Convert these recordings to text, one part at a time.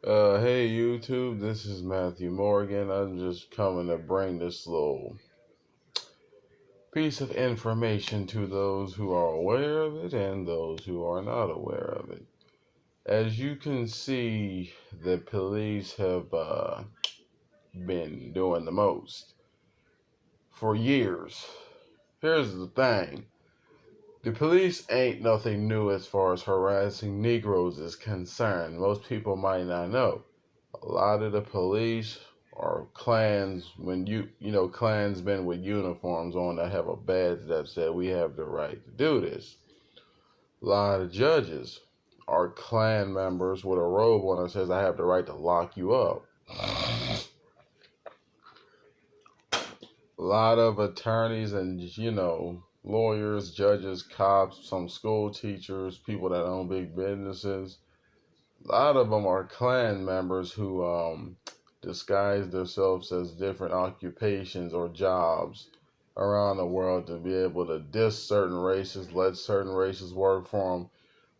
Hey YouTube, this is Matthew Morgan. I'm just coming to bring this little piece of information to those who are aware of it and those who are not aware of it. As you can see, the police have been doing the most for years. Here's the thing. The police ain't nothing new as far as harassing Negroes is concerned. Most people might not know. A lot of the police are Klansmen with uniforms on that have a badge that said we have the right to do this. A lot of judges are Klan members with a robe on that says I have the right to lock you up. A lot of attorneys and lawyers, judges, cops, some school teachers, people that own big businesses. A lot of them are Klan members who disguise themselves as different occupations or jobs around the world to be able to diss certain races, let certain races work for them,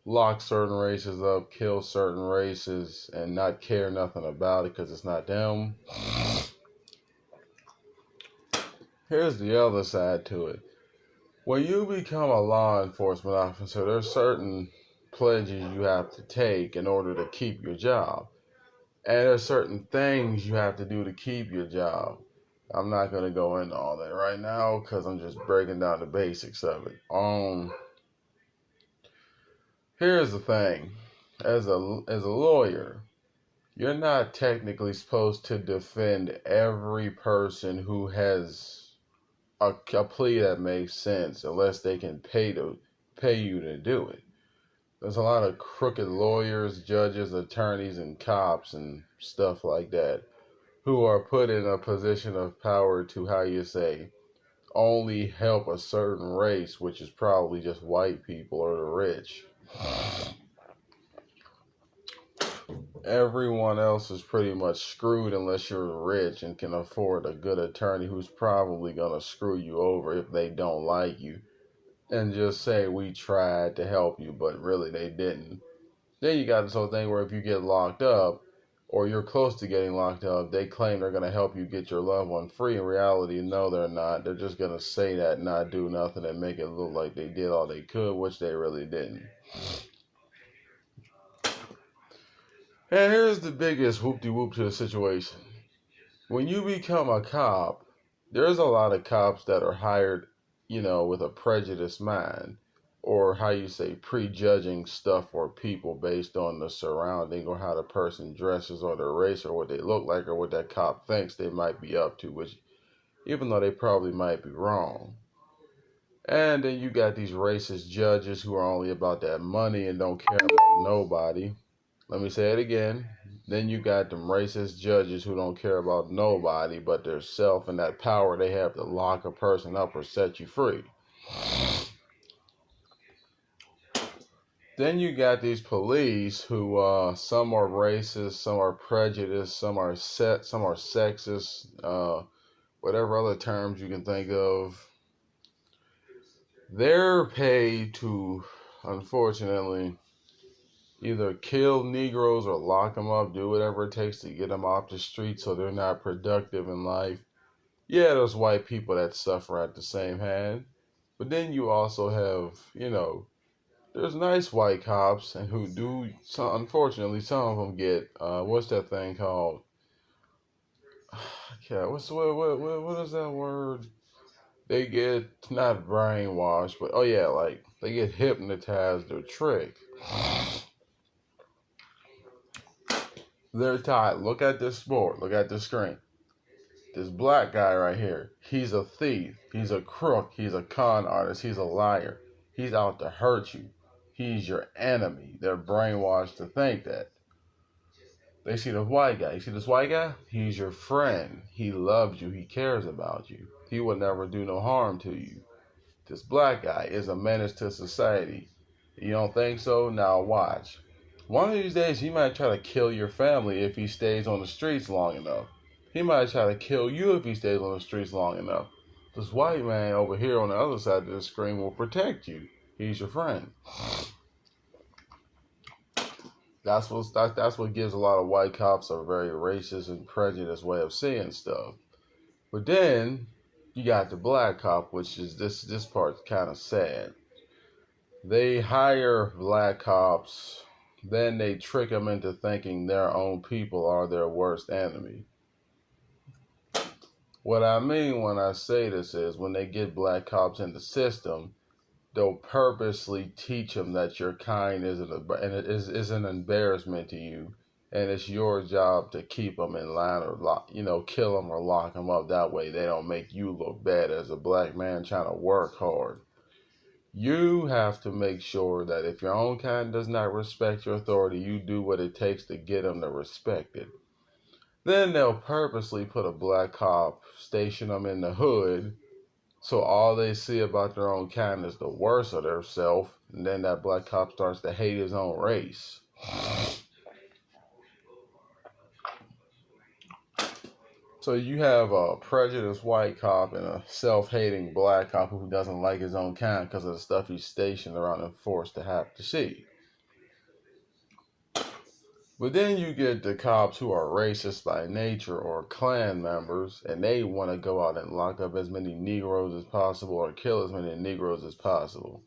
lock certain races up, kill certain races, and not care nothing about it because it's not them. Here's the other side to it. When you become a law enforcement officer, there's certain pledges you have to take in order to keep your job. And there's certain things you have to do to keep your job. I'm not going to go into all that right now because I'm just breaking down the basics of it. Here's the thing. As a lawyer, you're not technically supposed to defend every person who has a plea that makes sense unless they can pay you to do it. There's a lot of crooked lawyers, judges, attorneys, and cops and stuff like that who are put in a position of power to, only help a certain race, which is probably just white people or the rich. Everyone else is pretty much screwed unless you're rich and can afford a good attorney who's probably going to screw you over if they don't like you and just say, we tried to help you, but really they didn't. Then you got this whole thing where if you get locked up or you're close to getting locked up, they claim they're going to help you get your loved one free. In reality, no, they're not. They're just going to say that and not do nothing and make it look like they did all they could, which they really didn't. And here's the biggest whoop-de-whoop to the situation. When you become a cop, there's a lot of cops that are hired, with a prejudiced mind, or prejudging stuff or people based on the surrounding or how the person dresses or their race or what they look like or what that cop thinks they might be up to, which even though they probably might be wrong. And then you got these racist judges who are only about that money and don't care about nobody. Let me say it again. Then you got them racist judges who don't care about nobody but their self and that power they have to lock a person up or set you free. Then you got these police who some are racist, some are prejudiced, some are sexist, whatever other terms you can think of. They're paid to, unfortunately, either kill Negroes or lock them up, do whatever it takes to get them off the street so they're not productive in life. Yeah, there's white people that suffer at the same hand. But then you also have, there's nice white cops and who do, unfortunately, some of them get, what's that thing called? Yeah, what is that word? They get, not brainwashed, but, they get hypnotized or tricked. They're taught, look at this sport, look at this screen. This black guy right here, he's a thief, he's a crook, he's a con artist, he's a liar. He's out to hurt you. He's your enemy. They're brainwashed to think that. They see the white guy. You see this white guy? He's your friend. He loves you. He cares about you. He will never do no harm to you. This black guy is a menace to society. You don't think so? Now watch. One of these days, he might try to kill your family if he stays on the streets long enough. He might try to kill you if he stays on the streets long enough. This white man over here on the other side of the screen will protect you. He's your friend. That's what gives a lot of white cops a very racist and prejudiced way of seeing stuff. But then you got the black cop, which is this part's kind of sad. They hire black cops, then they trick them into thinking their own people are their worst enemy. What I mean when I say this is when they get black cops in the system, they'll purposely teach them that your kind is an embarrassment to you, and it's your job to keep them in line or kill them or lock them up. That way, they don't make you look bad as a black man trying to work hard. You have to make sure that if your own kind does not respect your authority, you do what it takes to get them to respect it. Then they'll purposely put a black cop, station them in the hood, so all they see about their own kind is the worst of their self, and then that black cop starts to hate his own race. So you have a prejudiced white cop and a self-hating black cop who doesn't like his own kind because of the stuff he's stationed around and forced to have to see. But then you get the cops who are racist by nature or Klan members, and they want to go out and lock up as many Negroes as possible or kill as many Negroes as possible.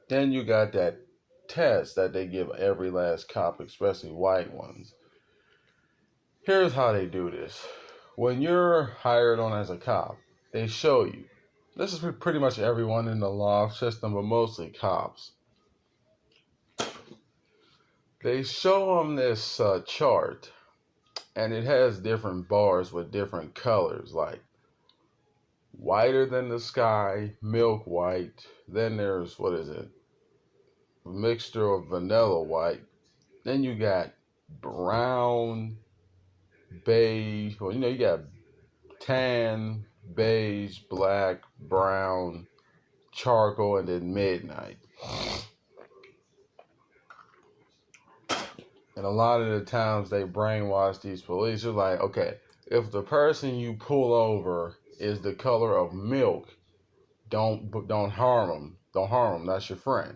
Then you got that test that they give every last cop, especially white ones. Here's how they do this. When you're hired on as a cop, they show you. This is pretty much everyone in the law system, but mostly cops. They show them this chart, and it has different bars with different colors, like whiter than the sky, milk white. Then there's, a mixture of vanilla white. Then you got brown, beige, you got tan, beige, black, brown, charcoal, and then midnight. And a lot of the times they brainwash these police. They're like, okay, if the person you pull over is the color of milk, don't harm them. Don't harm them. That's your friend.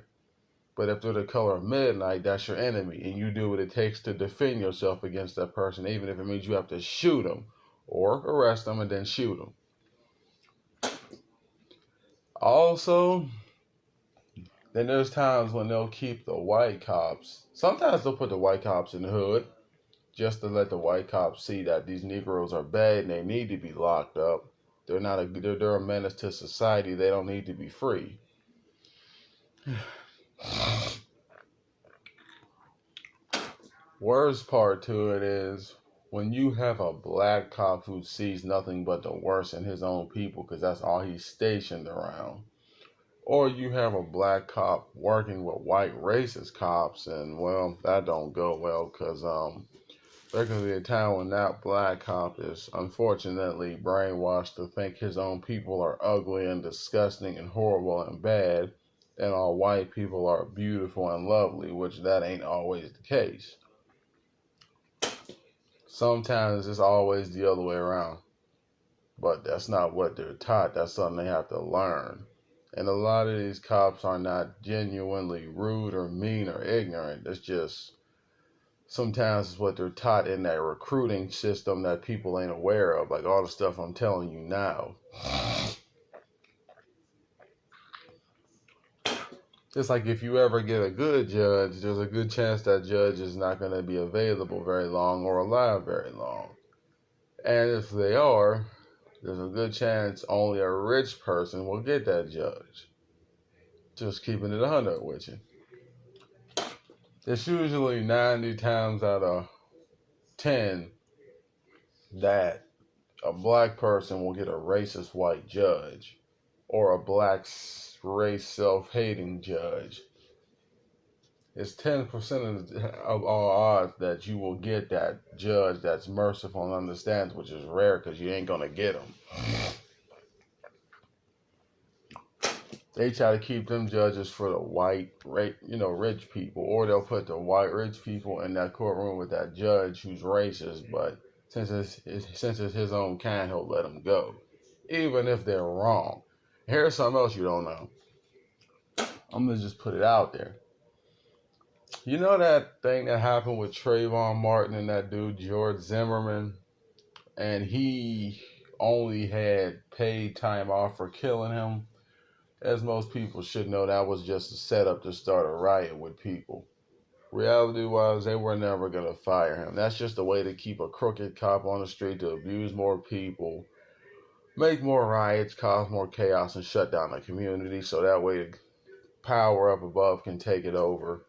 But if they're the color of midnight, that's your enemy, and you do what it takes to defend yourself against that person, even if it means you have to shoot them or arrest them and then shoot them. Also, then there's times when they'll keep the white cops. Sometimes they'll put the white cops in the hood just to let the white cops see that these Negroes are bad and they need to be locked up. They're a menace to society. They don't need to be free. Worst part to it is when you have a black cop who sees nothing but the worst in his own people because that's all he's stationed around. Or you have a black cop working with white racist cops, and well, that don't go well because there can be a time when that black cop is unfortunately brainwashed to think his own people are ugly and disgusting and horrible and bad, and all white people are beautiful and lovely, which that ain't always the case. Sometimes it's always the other way around. But that's not what they're taught. That's something they have to learn. And a lot of these cops are not genuinely rude or mean or ignorant. It's just sometimes it's what they're taught in that recruiting system that people ain't aware of. Like all the stuff I'm telling you now. It's like if you ever get a good judge, there's a good chance that judge is not going to be available very long or alive very long. And if they are, there's a good chance only a rich person will get that judge. Just keeping it 100 with you. It's usually 90 times out of 10 that a black person will get a racist white judge or a black race self-hating judge. It's 10% of all odds that you will get that judge that's merciful and understands, which is rare because you ain't going to get them. They try to keep them judges for the white, rich people, or they'll put the white rich people in that courtroom with that judge who's racist, but since it's his own kind, he'll let them go, even if they're wrong. Here's something else you don't know. I'm going to just put it out there. You know that thing that happened with Trayvon Martin and that dude George Zimmerman, and he only had paid time off for killing him? As most people should know, that was just a setup to start a riot with people. Reality was, they were never going to fire him. That's just a way to keep a crooked cop on the street to abuse more people, make more riots, cause more chaos, and shut down the community so that way the power up above can take it over.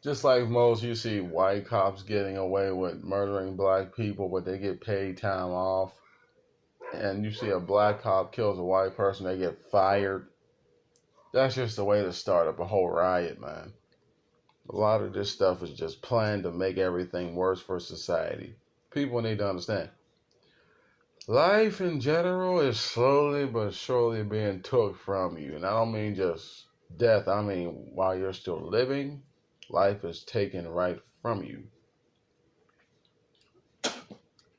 Just like most, you see white cops getting away with murdering black people, but they get paid time off. And you see a black cop kills a white person, they get fired. That's just a way to start up a whole riot, man. A lot of this stuff is just planned to make everything worse for society. People need to understand. Life in general is slowly but surely being took from you. And I don't mean just death. I mean, while you're still living, life is taken right from you.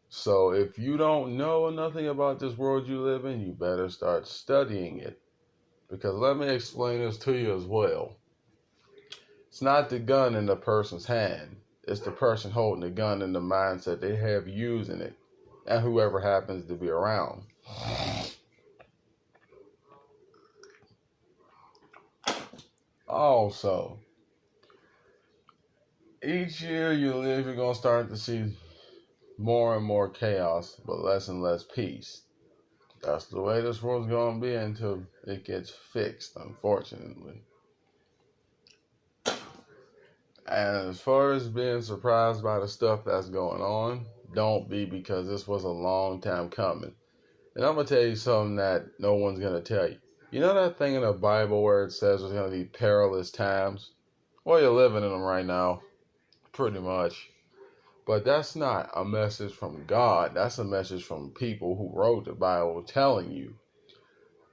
So if you don't know nothing about this world you live in, you better start studying it. Because let me explain this to you as well. It's not the gun in the person's hand. It's the person holding the gun in the mindset they have using it. And whoever happens to be around. Also, each year you live, you're going to start to see more and more chaos, but less and less peace. That's the way this world's going to be until it gets fixed, unfortunately. And as far as being surprised by the stuff that's going on, don't be, because this was a long time coming. And I'm going to tell you something that no one's going to tell you. You know that thing in the Bible where it says there's going to be perilous times? Well, you're living in them right now, pretty much. But that's not a message from God. That's a message from people who wrote the Bible telling you,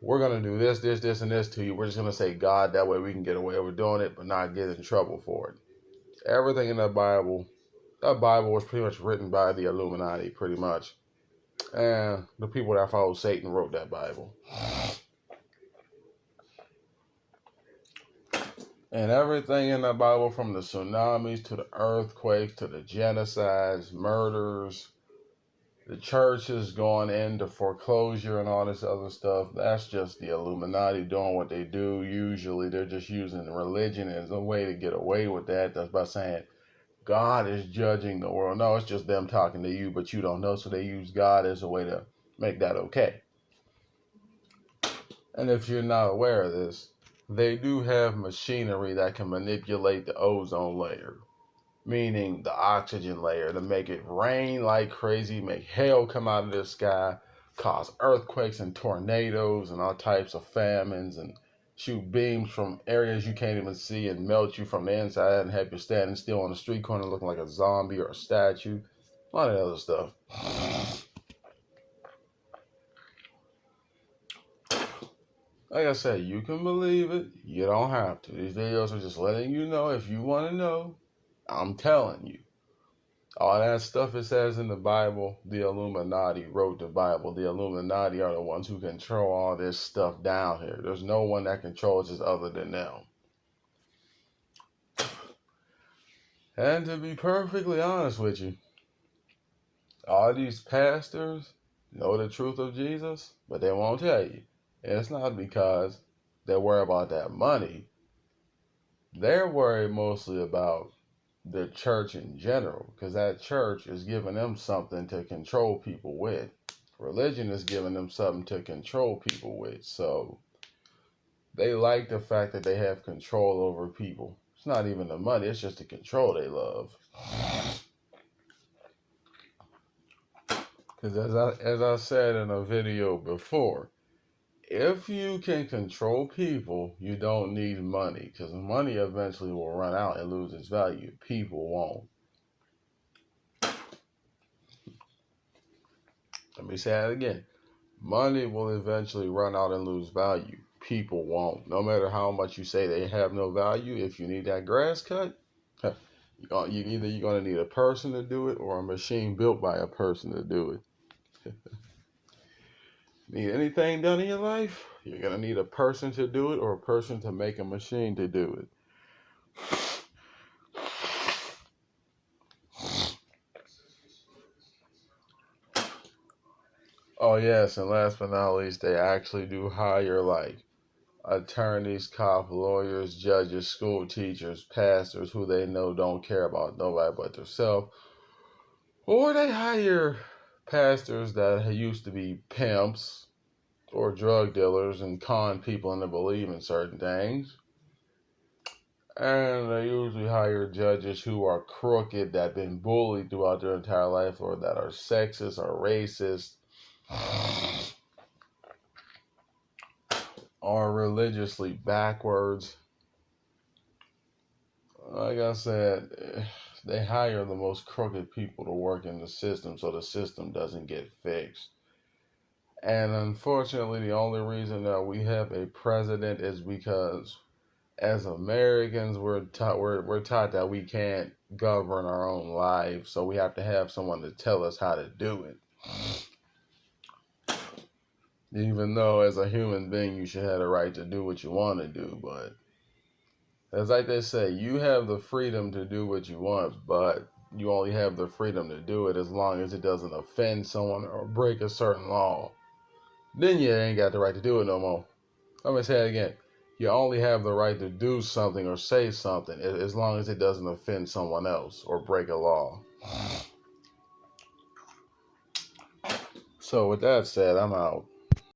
we're going to do this, this, this, and this to you. We're just going to say God, that way we can get away with doing it, but not get in trouble for it. Everything in that Bible was pretty much written by the Illuminati, pretty much. And the people that follow Satan wrote that Bible. And everything in that Bible, from the tsunamis to the earthquakes to the genocides, murders, the churches going into foreclosure and all this other stuff, that's just the Illuminati doing what they do. Usually they're just using religion as a way to get away with that. That's by saying God is judging the world. No, it's just them talking to you, but you don't know, so they use God as a way to make that okay. And if you're not aware of this, they do have machinery that can manipulate the ozone layer, meaning the oxygen layer, to make it rain like crazy, make hail come out of the sky, cause earthquakes and tornadoes and all types of famines, and shoot beams from areas you can't even see and melt you from the inside and have you standing still on the street corner looking like a zombie or a statue. A lot of other stuff. Like I said, you can believe it. You don't have to. These videos are just letting you know. If you want to know, I'm telling you. All that stuff it says in the Bible, the Illuminati wrote the Bible. The Illuminati are the ones who control all this stuff down here. There's no one that controls this other than them. And to be perfectly honest with you, all these pastors know the truth of Jesus, but they won't tell you. And it's not because they're worried about that money. They're worried mostly about the church in general, because that church is giving them something to control people with. Religion is giving them something to control people with. So they like the fact that they have control over people. It's not even the money, it's just the control they love. Because as I said in a video before, if you can control people, you don't need money, because money eventually will run out and lose its value. People won't. Let me say that again. Money will eventually run out and lose value. People won't. No matter how much you say they have no value, if you need that grass cut, you're going to need a person to do it or a machine built by a person to do it. Need anything done in your life? You're going to need a person to do it or a person to make a machine to do it. Oh, yes, and last but not least, they actually do hire like attorneys, cops, lawyers, judges, school teachers, pastors who they know don't care about nobody but themselves. Or they hire pastors that used to be pimps or drug dealers and con people into believing certain things. And they usually hire judges who are crooked, that have been bullied throughout their entire life, or that are sexist or racist, or religiously backwards. Like I said, they hire the most crooked people to work in the system so the system doesn't get fixed. And unfortunately, the only reason that we have a president is because as Americans, we're taught that we can't govern our own lives, so we have to have someone to tell us how to do it. Even though as a human being, you should have the right to do what you want to do, but as like they say, you have the freedom to do what you want, but you only have the freedom to do it as long as it doesn't offend someone or break a certain law. Then you ain't got the right to do it no more. I'm going to say it again. You only have the right to do something or say something as long as it doesn't offend someone else or break a law. So with that said, I'm out.